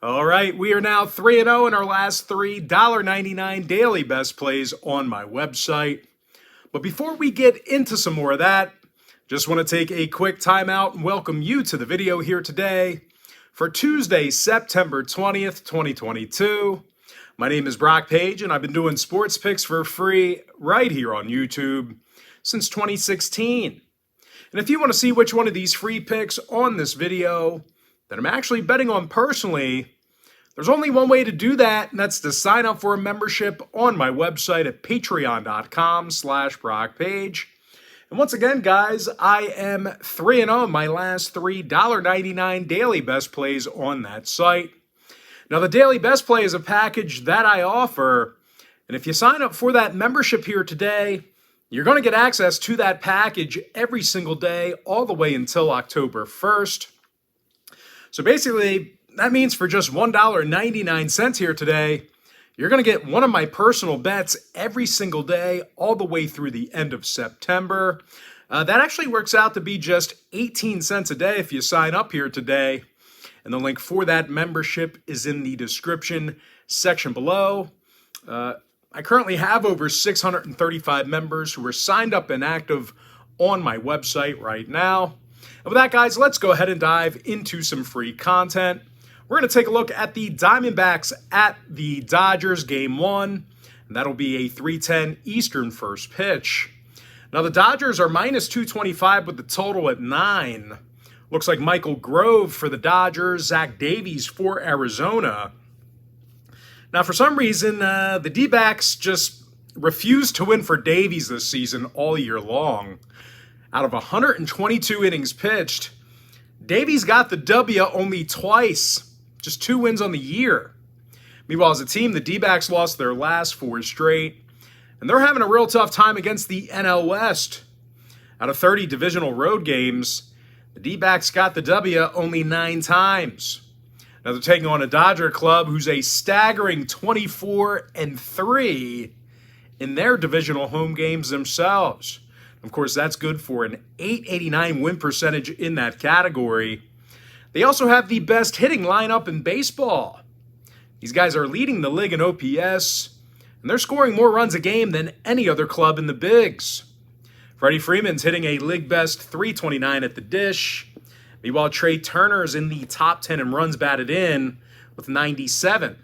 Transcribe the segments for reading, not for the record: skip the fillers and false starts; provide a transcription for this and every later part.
All right, we are now 3-0 in our last three $1.99 daily best plays on my website. But before we get into some more of that, just want to take a quick timeout and welcome you to the video here today for Tuesday, September 20th, 2022. My name is Brock Page, and I've been doing sports picks for free right here on YouTube since 2016. And if you want to see which one of these free picks on this video that I'm actually betting on personally, there's only one way to do that, and that's to sign up for a membership on my website at patreon.com/BrockPage. And once again, guys, I am 3-0 in my last three $1.99 daily best plays on that site. Now, the daily best play is a package that I offer, and if you sign up for that membership here today, you're going to get access to that package every single day all the way until October 1st. So basically, that means for just $1.99 here today, you're going to get one of my personal bets every single day all the way through the end of September. That actually works out to be just 18 cents a day if you sign up here today. And the link for that membership is in the description section below. I currently have over 635 members who are signed up and active on my website right now. And with that, guys, let's go ahead and dive into some free content. We're going to take a look at the Diamondbacks at the Dodgers Game 1, and that'll be a 3:10 Eastern first pitch. Now, the Dodgers are minus 225 with the total at 9. Looks like Michael Grove for the Dodgers, Zach Davies for Arizona. Now, for some reason, the D-backs just refused to win for Davies this season all year long. Out of 122 innings pitched, Davies got the W only twice, just 2 wins on the year. Meanwhile, as a team, the D-backs lost their last 4 straight, and they're having a real tough time against the NL West. Out of 30 divisional road games, the D-backs got the W only 9 times. Now they're taking on a Dodger club who's a staggering 24-3 in their divisional home games themselves. Of course, that's good for an .889 win percentage in that category. They also have the best hitting lineup in baseball. These guys are leading the league in OPS, and they're scoring more runs a game than any other club in the Bigs. Freddie Freeman's hitting a league-best .329 at the dish. Meanwhile, Trey Turner is in the top 10 in runs batted in with 97.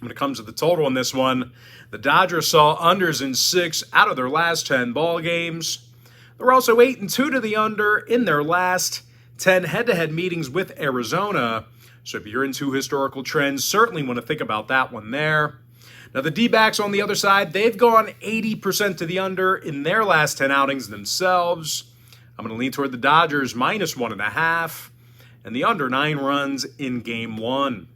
When it comes to the total on this one, the Dodgers saw unders in 6 out of their last 10 ball games. They're also 8-2 to the under in their last 10 head-to-head meetings with Arizona. So if you're into historical trends, certainly want to think about that one there. Now, the D-backs on the other side, they've gone 80% to the under in their last 10 outings themselves. I'm going to lean toward the Dodgers minus 1.5 and the under 9 runs in Game 1.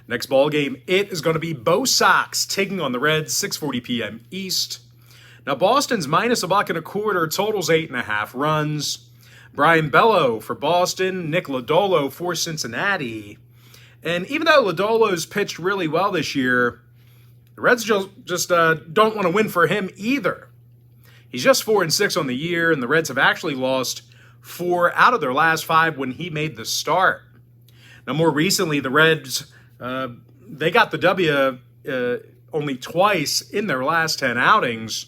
Next ball game, it is going to be Bo Sox taking on the Reds, 6:40 p.m. East. Now, Boston's minus $1.25, totals 8.5 runs. Brian Bello for Boston, Nick Lodolo for Cincinnati. And even though Lodolo's pitched really well this year, the Reds just don't want to win for him either. He's just 4-6 on the year, and the Reds have actually lost 4 out of their last 5 when he made the start. Now, more recently, the Reds, they got the W only twice in their last 10 outings,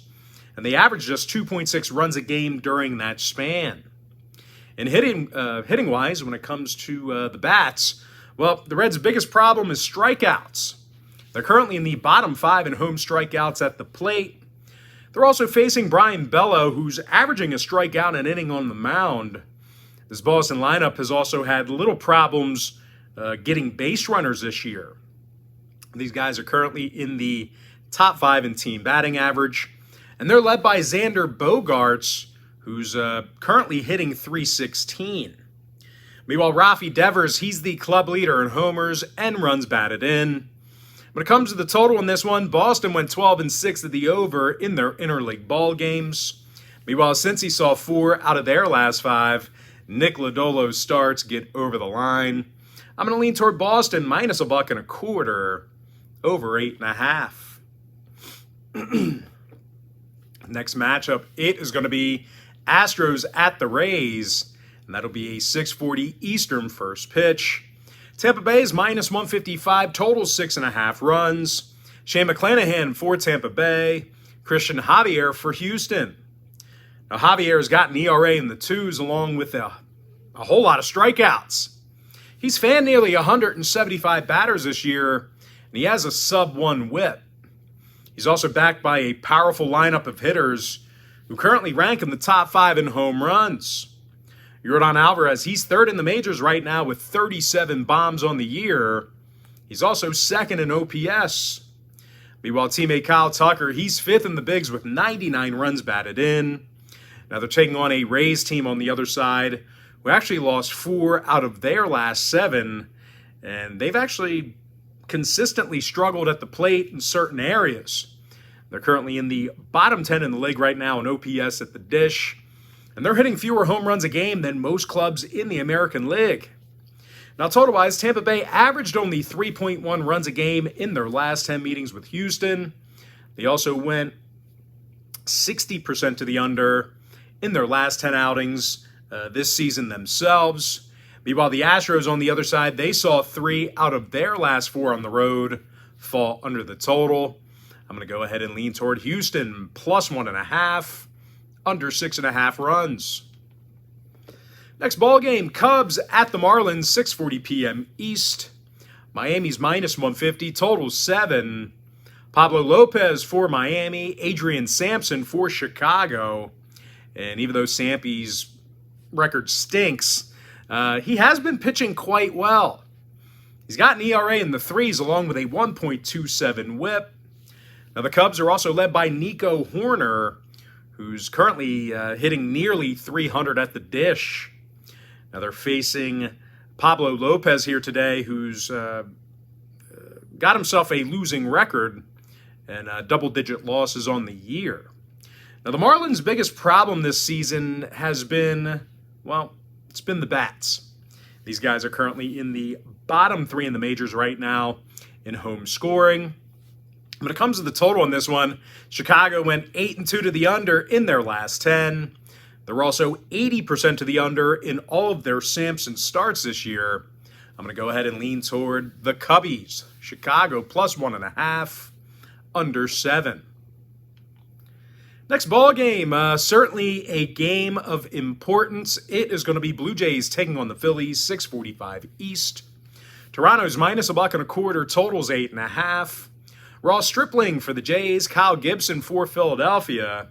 and they averaged just 2.6 runs a game during that span. And hitting-wise, when it comes to the bats, well, the Reds' biggest problem is strikeouts. They're currently in the bottom 5 in home strikeouts at the plate. They're also facing Brian Bello, who's averaging a strikeout an inning on the mound. This Boston lineup has also had little problems getting base runners this year. These guys are currently in the top 5 in team batting average, and they're led by Xander Bogaerts, who's currently hitting .316. Meanwhile, Rafi Devers, he's the club leader in homers and runs batted in. When it comes to the total in this one, Boston went 12-6 to the over in their interleague ball games. Meanwhile, since he saw 4 out of their last 5, Nick Lodolo's starts get over the line. I'm going to lean toward Boston minus $1.25, over 8.5. Next matchup, it is going to be Astros at the Rays, and that'll be a 6:40 Eastern first pitch. Tampa Bay is minus 155, totals 6.5 runs. Shane McClanahan for Tampa Bay. Christian Javier for Houston. Now, Javier has got an ERA in the 2s along with a whole lot of strikeouts. He's fanned nearly 175 batters this year, and he has a sub-1 whip. He's also backed by a powerful lineup of hitters who currently rank in the top 5 in home runs. Yordan Alvarez, he's 3rd in the majors right now with 37 bombs on the year. He's also 2nd in OPS. Meanwhile, teammate Kyle Tucker, he's 5th in the bigs with 99 runs batted in. Now they're taking on a Rays team on the other side who actually lost 4 out of their last 7, and they've actually consistently struggled at the plate in certain areas. They're currently in the bottom 10 in the league right now in OPS at the dish, and they're hitting fewer home runs a game than most clubs in the American League. Now, total-wise, Tampa Bay averaged only 3.1 runs a game in their last 10 meetings with Houston. They also went 60% to the under in their last 10 outings this season themselves. Meanwhile, the Astros on the other side, they saw 3 out of their last 4 on the road fall under the total. I'm going to go ahead and lean toward Houston, plus 1.5, under 6.5 runs. Next ball game, Cubs at the Marlins, 6:40 p.m. East. Miami's minus 150, total 7. Pablo Lopez for Miami, Adrian Sampson for Chicago. And even though Sampy's record stinks, he has been pitching quite well. He's got an ERA in the 3s along with a 1.27 whip. Now the Cubs are also led by Nico Horner, who's currently hitting nearly 300 at the dish. Now they're facing Pablo Lopez here today, who's got himself a losing record and double-digit losses on the year. Now the Marlins' biggest problem this season has been, well, it's been the bats. These guys are currently in the bottom 3 in the majors right now in home scoring. When it comes to the total on this one, Chicago went 8-2 to the under in their last 10. They're also 80% to the under in all of their Sampson starts this year. I'm going to go ahead and lean toward the Cubbies. Chicago plus 1.5, under 7. Next ball game, certainly a game of importance. It is going to be Blue Jays taking on the Phillies, 6:45 East. Toronto's minus $1.25, totals 8.5. Ross Stripling for the Jays, Kyle Gibson for Philadelphia.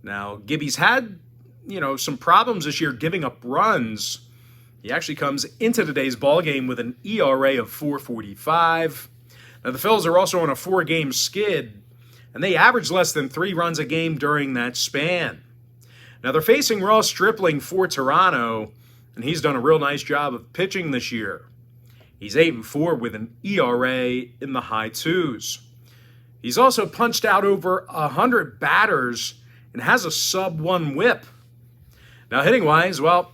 Now, Gibby's had, some problems this year giving up runs. He actually comes into today's ball game with an ERA of 4.45. Now, the Phils are also on a 4-game skid, and they average less than 3 runs a game during that span. Now, they're facing Ross Stripling for Toronto, and he's done a real nice job of pitching this year. He's 8-4 with an ERA in the high 2s. He's also punched out over 100 batters and has a sub-1 whip. Now, hitting-wise, well,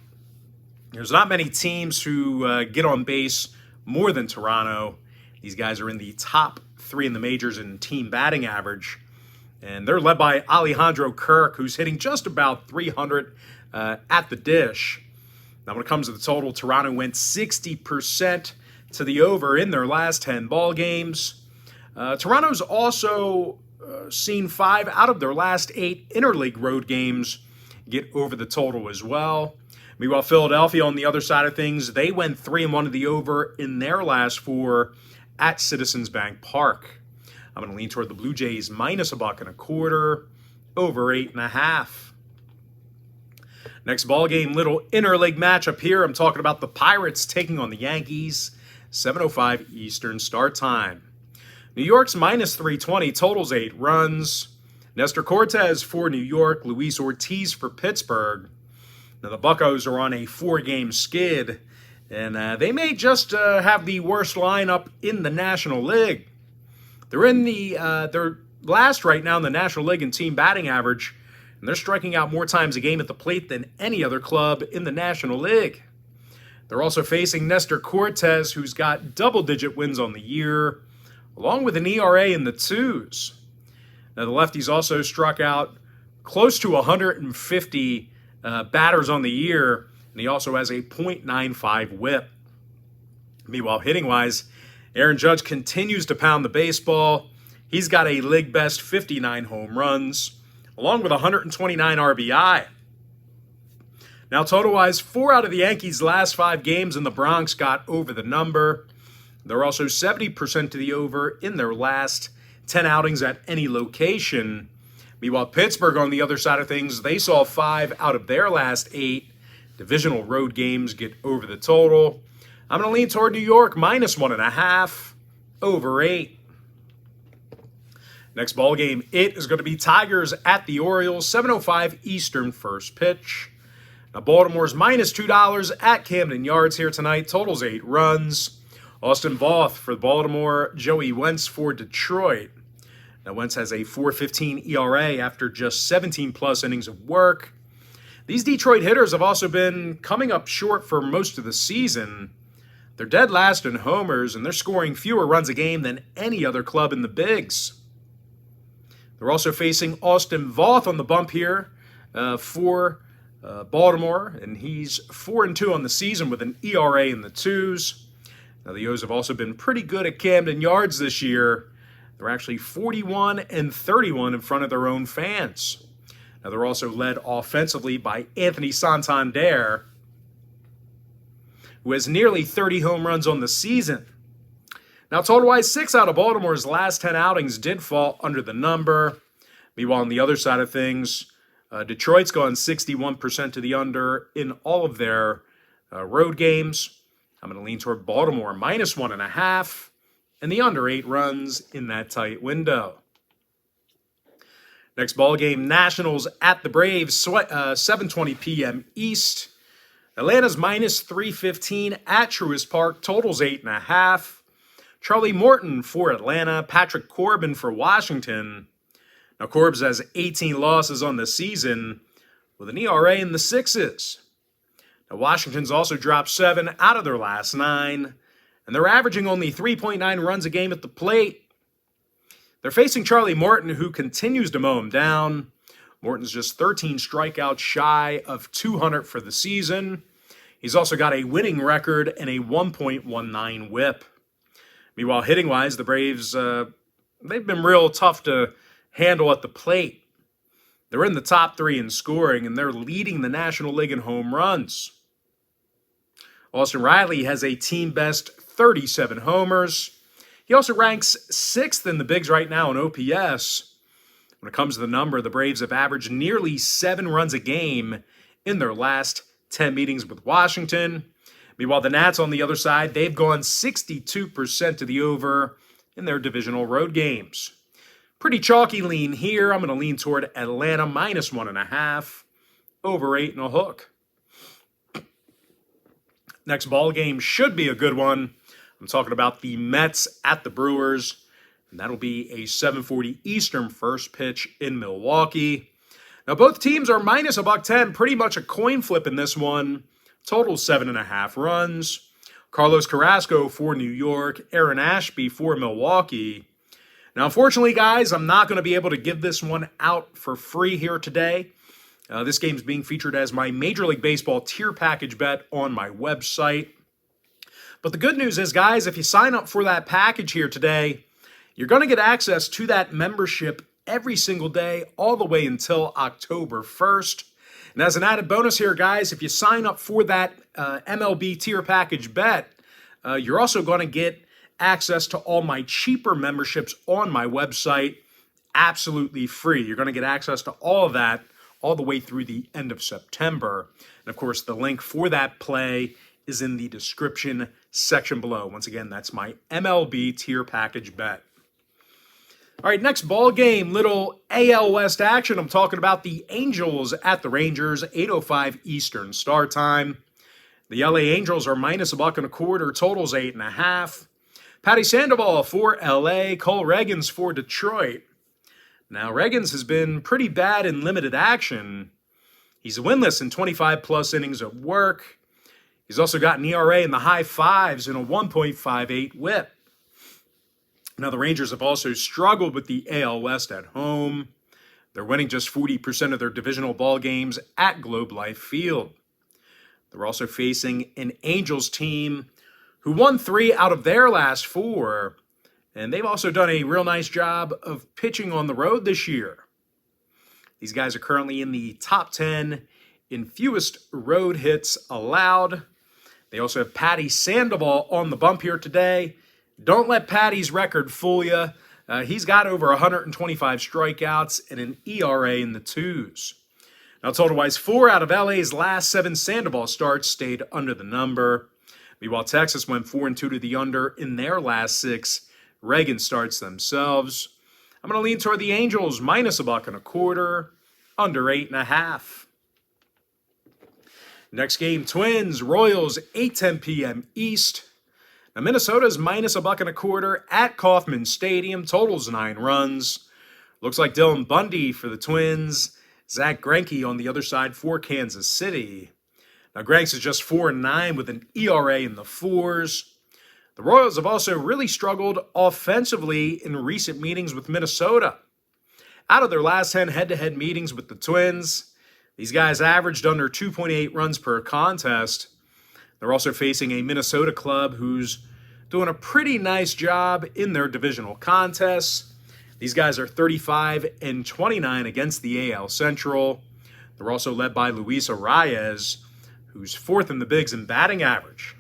there's not many teams who get on base more than Toronto. These guys are in the top 3 in the majors in team batting average. And they're led by Alejandro Kirk, who's hitting just about 300 at the dish. Now, when it comes to the total, Toronto went 60% to the over in their last 10 ball games. Toronto's also seen 5 out of their last 8 interleague road games get over the total as well. Meanwhile, Philadelphia, on the other side of things, they went 3-1 to the over in their last 4 at Citizens Bank Park. I'm going to lean toward the Blue Jays minus $1.25, over 8.5. Next ball game, little interleague matchup here. I'm talking about the Pirates taking on the Yankees, 7:05 Eastern start time. New York's minus 320, totals 8 runs. Nestor Cortez for New York, Luis Ortiz for Pittsburgh. Now the Buccos are on a 4-game skid, and they may just have the worst lineup in the National League. They're in they're last right now in the National League in team batting average, and they're striking out more times a game at the plate than any other club in the National League. They're also facing Nestor Cortez, who's got double-digit wins on the year, along with an ERA in the 2s. Now, the lefty's also struck out close to 150 batters on the year, and he also has a .95 whip. Meanwhile, hitting-wise, Aaron Judge continues to pound the baseball. He's got a league-best 59 home runs, along with 129 RBI. Now, total-wise, 4 out of the Yankees' last 5 games in the Bronx got over the number. They're also 70% to the over in their last 10 outings at any location. Meanwhile, Pittsburgh, on the other side of things, they saw 5 out of their last 8 divisional road games get over the total. I'm going to lean toward New York, minus 1.5, over 8. Next ball game, it is going to be Tigers at the Orioles, 7:05 Eastern first pitch. Now, Baltimore's minus $2 at Camden Yards here tonight. Totals 8 runs. Austin Voth for Baltimore, Joey Wentz for Detroit. Now, Wentz has a 4.15 ERA after just 17-plus innings of work. These Detroit hitters have also been coming up short for most of the season. They're dead last in homers, and they're scoring fewer runs a game than any other club in the Bigs. They're also facing Austin Voth on the bump here for Baltimore, and he's 4-2 on the season with an ERA in the 2s. Now, the O's have also been pretty good at Camden Yards this year. They're actually 41-31 in front of their own fans. Now, they're also led offensively by Anthony Santander, who has nearly 30 home runs on the season. Now, total-wise, 6 out of Baltimore's last 10 outings did fall under the number. Meanwhile, on the other side of things, Detroit's gone 61% to the under in all of their road games. I'm going to lean toward Baltimore, minus 1.5, and the under 8 runs in that tight window. Next ball game, Nationals at the Braves, 7:20 p.m. East. Atlanta's minus 315 at Truist Park, totals 8.5. Charlie Morton for Atlanta, Patrick Corbin for Washington. Now, Corbs has 18 losses on the season with an ERA in the 6s. Now, Washington's also dropped 7 out of their last 9, and they're averaging only 3.9 runs a game at the plate. They're facing Charlie Morton, who continues to mow him down. Morton's just 13 strikeouts shy of 200 for the season. He's also got a winning record and a 1.19 whip. Meanwhile, hitting-wise, the Braves, they've been real tough to handle at the plate. They're in the top 3 in scoring, and they're leading the National League in home runs. Austin Riley has a team-best 37 homers. He also ranks 6th in the Bigs right now in OPS. When it comes to the number, the Braves have averaged nearly 7 runs a game in their last 10 meetings with Washington. Meanwhile, the Nats on the other side, they've gone 62% to the over in their divisional road games. Pretty chalky lean here. I'm going to lean toward Atlanta, minus 1.5, over 8 and a hook. Next ball game should be a good one. I'm talking about the Mets at the Brewers, and that'll be a 7:40 Eastern first pitch in Milwaukee. Now, both teams are minus $110, pretty much a coin flip in this one. Total 7.5 runs. Carlos Carrasco for New York, Aaron Ashby for Milwaukee. Now, unfortunately, guys, I'm not going to be able to give this one out for free here today. This game is being featured as my Major League Baseball tier package bet on my website. But the good news is, guys, if you sign up for that package here today, you're going to get access to that membership every single day all the way until October 1st. And as an added bonus here, guys, if you sign up for that MLB tier package bet, you're also going to get access to all my cheaper memberships on my website absolutely free. You're going to get access to all of that all the way through the end of September. And of course, the link for that play is in the description section below. Once again, that's my MLB tier package bet. All right, next ball game, little AL West action. I'm talking about the Angels at the Rangers, 8:05 Eastern start time. The LA Angels are minus $1.25, totals 8.5. Patty Sandoval for LA, Cole Reagans for Detroit. Now, Reagans has been pretty bad in limited action. He's winless in 25-plus innings of work. He's also got an ERA in the high 5s and a 1.58 whip. Now, the Rangers have also struggled with the AL West at home. They're winning just 40% of their divisional ball games at Globe Life Field. They're also facing an Angels team who won 3 out of their last 4. And they've also done a real nice job of pitching on the road this year. These guys are currently in the top 10 in fewest road hits allowed. They also have Patty Sandoval on the bump here today. Don't let Patty's record fool you. He's got over 125 strikeouts and an ERA in the 2s. Now, total-wise, 4 out of LA's last 7 Sandoval starts stayed under the number. Meanwhile, Texas went 4-2 to the under in their last 6 Reagan starts themselves. I'm going to lean toward the Angels, minus $1.25, under 8.5. Next game, Twins, Royals, 8:10 p.m. East. Now, Minnesota's minus $1.25 at Kauffman Stadium. Totals 9 runs. Looks like Dylan Bundy for the Twins. Zach Greinke on the other side for Kansas City. Now, Granks is just 4-9 with an ERA in the 4s. The Royals have also really struggled offensively in recent meetings with Minnesota. Out of their last 10 head-to-head meetings with the Twins, these guys averaged under 2.8 runs per contest. They're also facing a Minnesota club who's doing a pretty nice job in their divisional contests. These guys are 35-29 against the AL Central. They're also led by Luis Arraez, who's 4th in the bigs in batting average.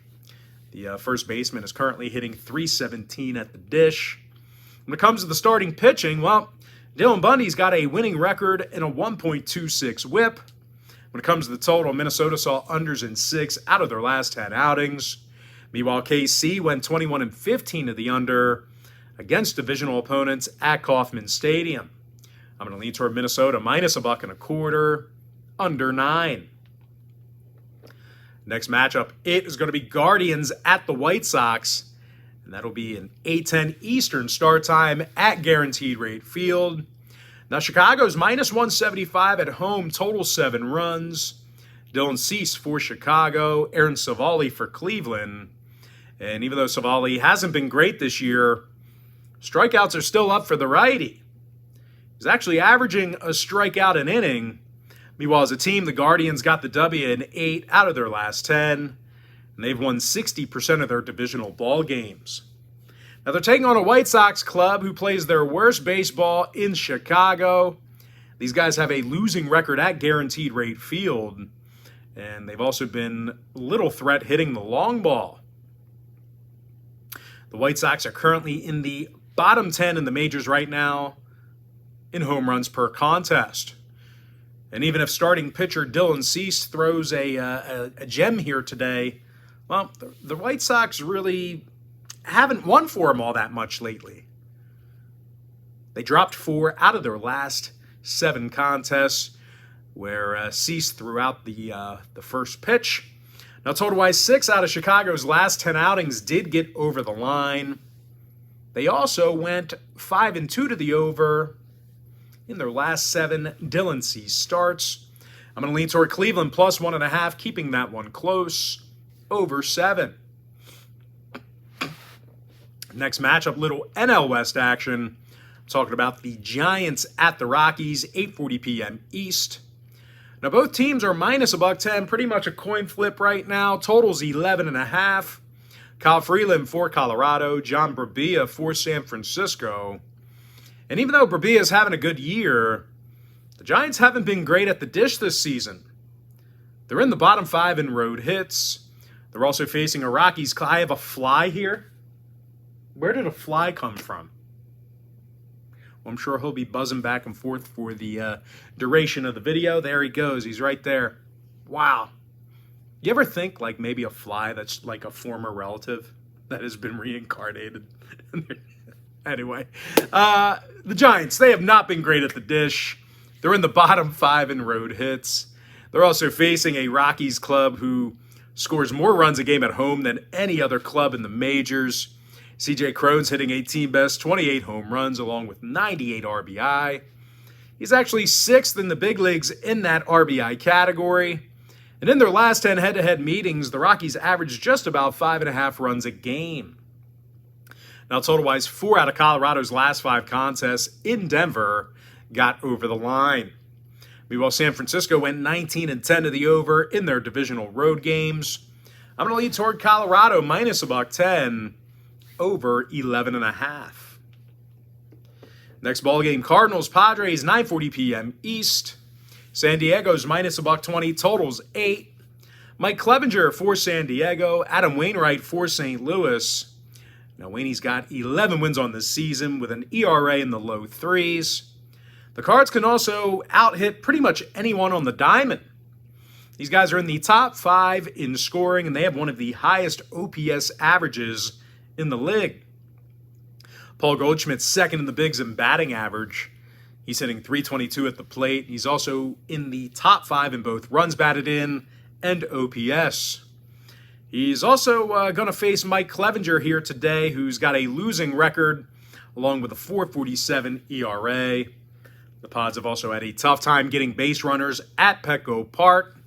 The first baseman is currently hitting .317 at the dish. When it comes to the starting pitching, well, Dylan Bundy's got a winning record and a 1.26 whip. When it comes to the total, Minnesota saw unders in 6 out of their last 10 outings. Meanwhile, KC went 21-15 to the under against divisional opponents at Kauffman Stadium. I'm going to lean toward Minnesota, minus $1.25, under 9. Next matchup, it is going to be Guardians at the White Sox, and that'll be an 8:10 Eastern start time at Guaranteed Rate Field. Now, Chicago's minus 175 at home, total 7 runs. Dylan Cease for Chicago, Aaron Savali for Cleveland. And even though Savali hasn't been great this year, strikeouts are still up for the righty. He's actually averaging a strikeout an inning. Meanwhile, as a team, the Guardians got the W in 8 out of their last 10, and they've won 60% of their divisional ball games. Now, they're taking on a White Sox club who plays their worst baseball in Chicago. These guys have a losing record at Guaranteed Rate Field, and they've also been little threat hitting the long ball. The White Sox are currently in the bottom 10 in the majors right now in home runs per contest. And even if starting pitcher Dylan Cease throws a gem here today, well, the White Sox really haven't won for him all that much lately. They dropped 4 out of their last 7 contests, where Cease threw out the first pitch. Now, total-wise, 6 out of Chicago's last 10 outings did get over the line. They also went 5-2 to the over in their last 7 Dylan Cease starts. I'm going to lean toward Cleveland plus 1.5, keeping that one close, over 7. Next matchup, little NL West action. I'm talking about the Giants at the Rockies, 8:40 p.m. East. Now, both teams are minus $1.10, pretty much a coin flip right now. Total's 11.5. Kyle Freeland for Colorado, John Brebbia for San Francisco. And even though Brebbia is having a good year, the Giants haven't been great at the dish this season. They're in the bottom 5 in road hits. They're also facing a Rockies. I have a fly here. Where did a fly come from? Well, I'm sure he'll be buzzing back and forth for the duration of the video. There he goes. He's right there. Wow. You ever think like maybe a fly that's like a former relative that has been reincarnated? Anyway, the Giants, they have not been great at the dish. They're in the bottom 5 in road hits. They're also facing a Rockies club who scores more runs a game at home than any other club in the majors. CJ Cron's hitting a team-best 28 home runs along with 98 RBI. He's actually 6th in the big leagues in that RBI category. And in their last 10 head-to-head meetings, the Rockies averaged just about 5.5 runs a game. Now, total-wise, 4 out of Colorado's last 5 contests in Denver got over the line. Meanwhile, San Francisco went 19-10 to the over in their divisional road games. I'm going to lean toward Colorado minus a $1.10 over 11.5. Next ball game, Cardinals Padres 9:40 p.m. East. San Diego's minus a $1.20, totals 8. Mike Clevenger for San Diego, Adam Wainwright for St. Louis. Now Wainey's got 11 wins on the season with an ERA in the low 3s. The Cards can also out-hit pretty much anyone on the diamond. These guys are in the top 5 in scoring, and they have one of the highest OPS averages in the league. Paul Goldschmidt's second in the bigs in batting average. He's hitting .322 at the plate. He's also in the top 5 in both runs batted in and OPS. He's also going to face Mike Clevenger here today, who's got a losing record along with a .447 ERA. The Pods have also had a tough time getting base runners at Petco Park.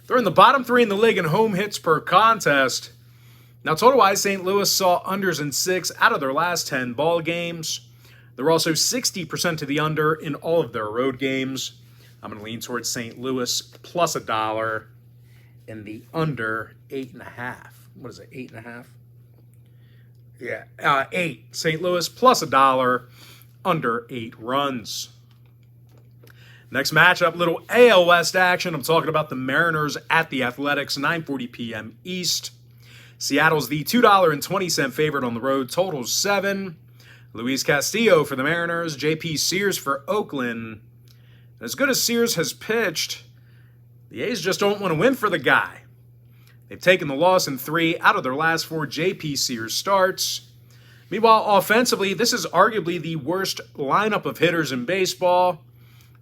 They're in the bottom 3 in the league in home hits per contest. Now, total-wise, St. Louis saw unders in 6 out of their last 10 ball games. They're also 60% to the under in all of their road games. I'm going to lean towards St. Louis plus $1 in the under 8.5. What is it, 8.5? Yeah, 8. St. Louis plus $1 under 8 runs. Next matchup, little AL West action. I'm talking about the Mariners at the Athletics, 9:40 p.m. East. Seattle's the $2.20 favorite on the road, totals 7. Luis Castillo for the Mariners, J.P. Sears for Oakland. As good as Sears has pitched, the A's just don't want to win for the guy. They've taken the loss in 3 out of their last 4 J.P. Sears starts. Meanwhile, offensively, this is arguably the worst lineup of hitters in baseball.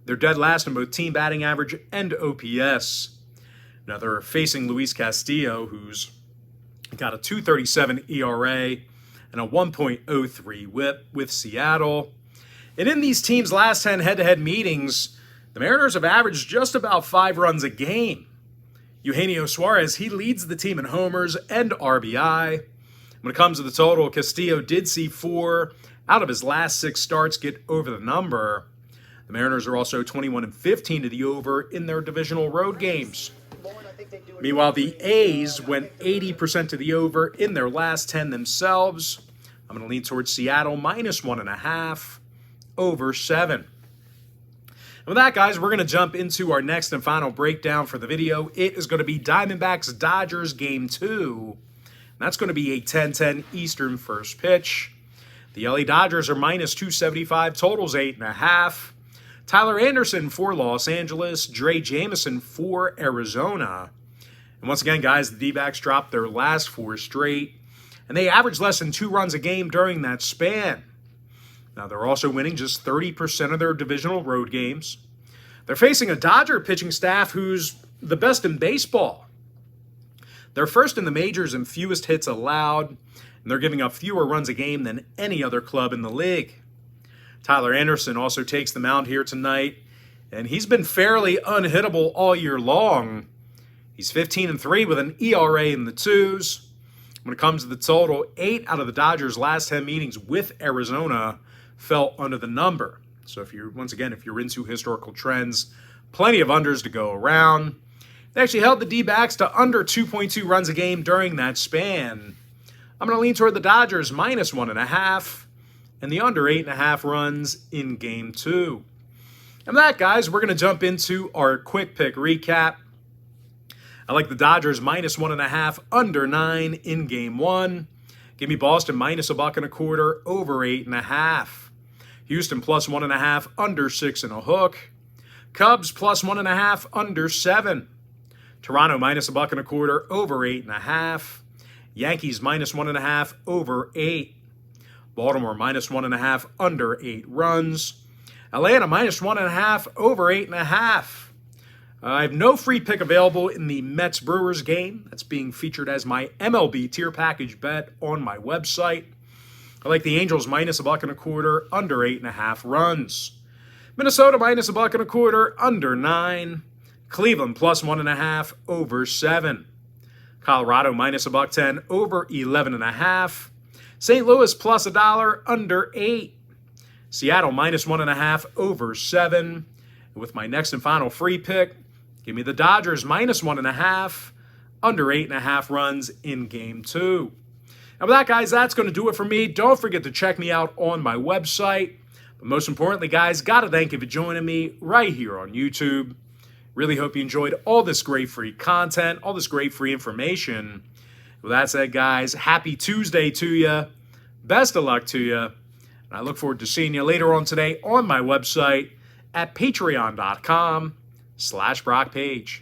They're dead last in both team batting average and OPS. Now they're facing Luis Castillo, who's got a .237 ERA and a 1.03 whip with Seattle. And in these teams' last 10 head-to-head meetings, the Mariners have averaged just about 5 runs a game. Eugenio Suarez, he leads the team in homers and RBI. When it comes to the total, Castillo did see 4 out of his last 6 starts get over the number. The Mariners are also 21-15 to the over in their divisional road games. Meanwhile, the A's went 80% to the over in their last 10 themselves. I'm going to lean towards Seattle minus 1.5 over 7. And with that, guys, we're going to jump into our next and final breakdown for the video. It is going to be Diamondbacks Dodgers Game 2. And that's going to be a 10:10 Eastern first pitch. The LA Dodgers are minus 275, totals 8.5. Tyler Anderson for Los Angeles, Dre Jamison for Arizona. And once again, guys, the D-backs dropped their last 4 straight, and they averaged less than 2 runs a game during that span. Now, they're also winning just 30% of their divisional road games. They're facing a Dodger pitching staff who's the best in baseball. They're first in the majors in fewest hits allowed, and they're giving up fewer runs a game than any other club in the league. Tyler Anderson also takes the mound here tonight, and he's been fairly unhittable all year long. He's 15-3 with an ERA in the 2s. When it comes to the total, 8 out of the Dodgers' last 10 meetings with Arizona fell under the number. So if you're into historical trends, plenty of unders to go around. They actually held the D-backs to under 2.2 runs a game during that span. I'm going to lean toward the Dodgers minus 1.5 and the under 8.5 runs in Game 2. And with that, guys, we're going to jump into our quick pick recap. I like the Dodgers minus 1.5, under 9 in Game 1. Give me Boston minus $1.25, over 8.5. Houston plus 1.5, under 6.5. Cubs plus 1.5, under 7. Toronto minus $1.25, over 8.5. Yankees minus 1.5, over 8. Baltimore minus 1.5, under 8 runs. Atlanta minus 1.5, over 8.5. I have no free pick available in the Mets-Brewers game. That's being featured as my MLB tier package bet on my website. I like the Angels minus $1.25, under 8.5 runs. Minnesota minus $1.25, under 9. Cleveland plus 1.5, over 7. Colorado minus $1.10, over 11.5. St. Louis plus $1, under 8. Seattle minus 1.5, over 7. And with my next and final free pick, give me the Dodgers minus 1.5, under 8.5 runs in Game 2. And with that, guys, that's going to do it for me. Don't forget to check me out on my website. But most importantly, guys, got to thank you for joining me right here on YouTube. Really hope you enjoyed all this great free content, all this great free information. With that said, guys, happy Tuesday to you. Best of luck to you. And I look forward to seeing you later on today on my website at patreon.com/BrockPage.